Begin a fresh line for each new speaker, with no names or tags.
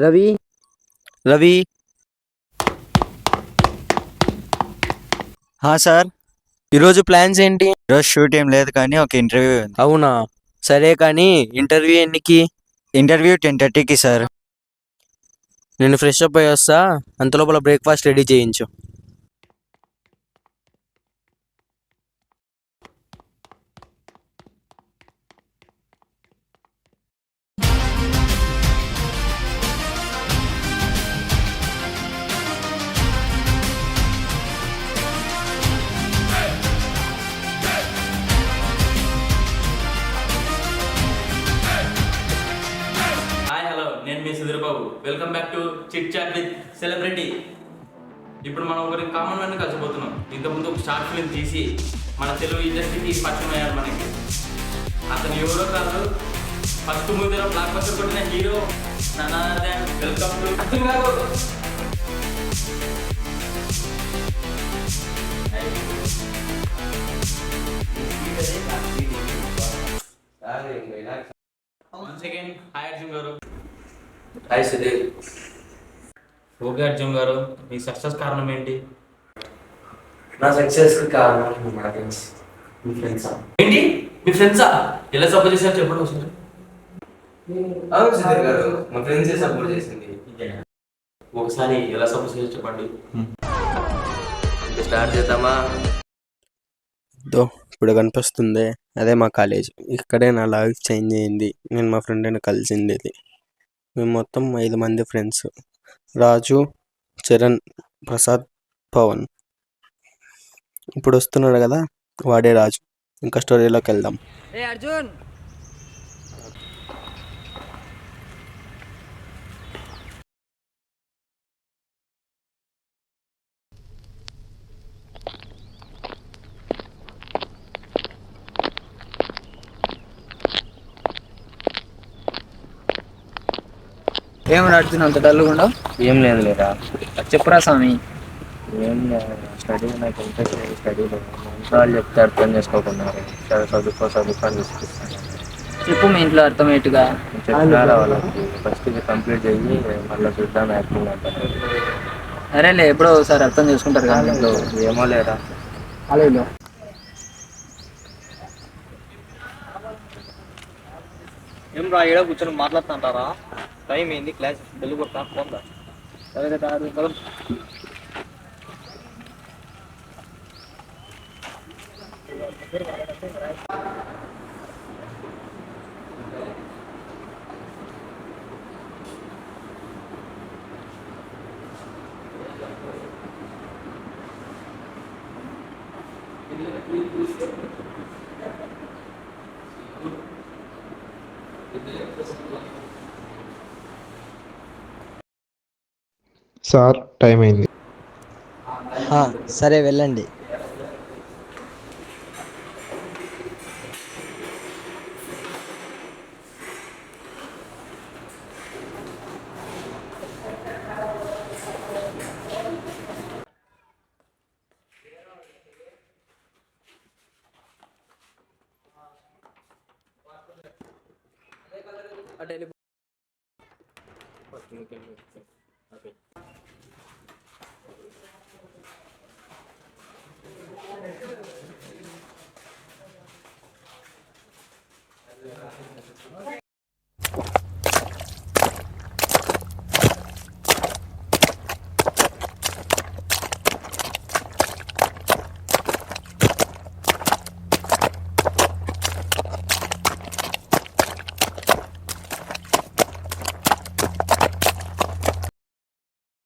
Ravi Ravi
sir.
ఈరోజు plans ఏంటి?
ఈరోజు షూట్ ఏం లేదు కానీ ఒక ఇంటర్వ్యూ ఉంది.
అవునా, సరే కానీ ఇంటర్వ్యూ ఎన్నికి?
ఇంటర్వ్యూ 10:30కి సార్.
నేను ఫ్రెష్ అప్ అయ్యి వస్తా, అంతలోపల బ్రేక్ఫాస్ట్ రెడీ చేయించు.
హాయ్ హలో, నేను మీ Sudheer Babu. Welcome back to chit chat with celebrity. ఇప్పుడు మనం ఒకరి కామన్ మ్యాన్ కలిసిపోతున్నాం. ఇంతకుముందు ఒక షార్ట్ ఫిల్మ్ తీసి మన తెలుగు ఇండస్ట్రీకి పరిచయం అయ్యాడు మనకి. అతను ఎవరో కాదు, ఫస్ట్ మూవీలో బ్లాక్ బస్టర్ కొట్టిన హీరో వెల్కమ్ టు అర్జున్ గారు. వన్స్ అగైన్ హాయ్ అర్జున్ గారు.
హాయ్ సుధీర్.
ఓకే అర్జున్ గారు, మీ సక్సెస్ కారణం ఏంటి?
నా సక్సెస్ కారణం మా ఫ్రెండ్స్. మీ ఫ్రెండ్సా?
ఏంటి మీ ఫ్రెండ్సా? ఎలా సపోర్ట్ చేశారు చెప్పండి ఒకసారి.
అవును సుధీర్ గారు, మా ఫ్రెండ్సే సపోర్ట్ చేసింది.
ఒకసారి ఎలా సపోర్ట్ చేశారు చెప్పండి.
స్టార్ట్ చేద్దామా? ఇప్పుడు కనిపిస్తుంది అదే మా కాలేజ్. ఇక్కడే నా లైఫ్ చేంజ్ అయింది. నేను మా ఫ్రెండ్ని కలిసింది. మేము మొత్తం 5 మంది ఫ్రెండ్స్. రాజు, చరణ్, ప్రసాద్, పవన్. ఇప్పుడు వస్తున్నాడు కదా, వాడే రాజు. ఇంకా స్టోరీలోకి వెళ్దాం.
అర్జున్, ఏమన్నా అర్జున్ అంత డల్గా ఉండవు?
ఏం లేదు లేదా
చెప్పురా స్వామి.
ఏం లేదు, స్టడీ నాకు ఇంట్రెస్ట్ లేదు. స్టడీలో ఇంట్లో వాళ్ళు చెప్తే అర్థం చేసుకోకున్నారు. చదువుకో అని చూపిస్తాను.
చెప్పు మీ ఇంట్లో అర్థమయ్యేట్టుగా.
చెప్పినారా వాళ్ళకి, ఫస్ట్ ఇది కంప్లీట్ అయ్యి మళ్ళీ చూద్దాం యాక్టింగ్ అంటారు.
అరేలే, ఎప్పుడో ఒకసారి అర్థం చేసుకుంటారు కదా ఇంట్లో.
ఏమో లేదా.
కాలేజీలో
ఏం రా, ఏడో కూర్చొని మాట్లాడుతుంటారా? టైం ఏంది, క్లాస్ తెలుగు కొట్టా పోందా. సరే కదా.
సార్, టైం అయింది.
సరే వెళ్ళండి.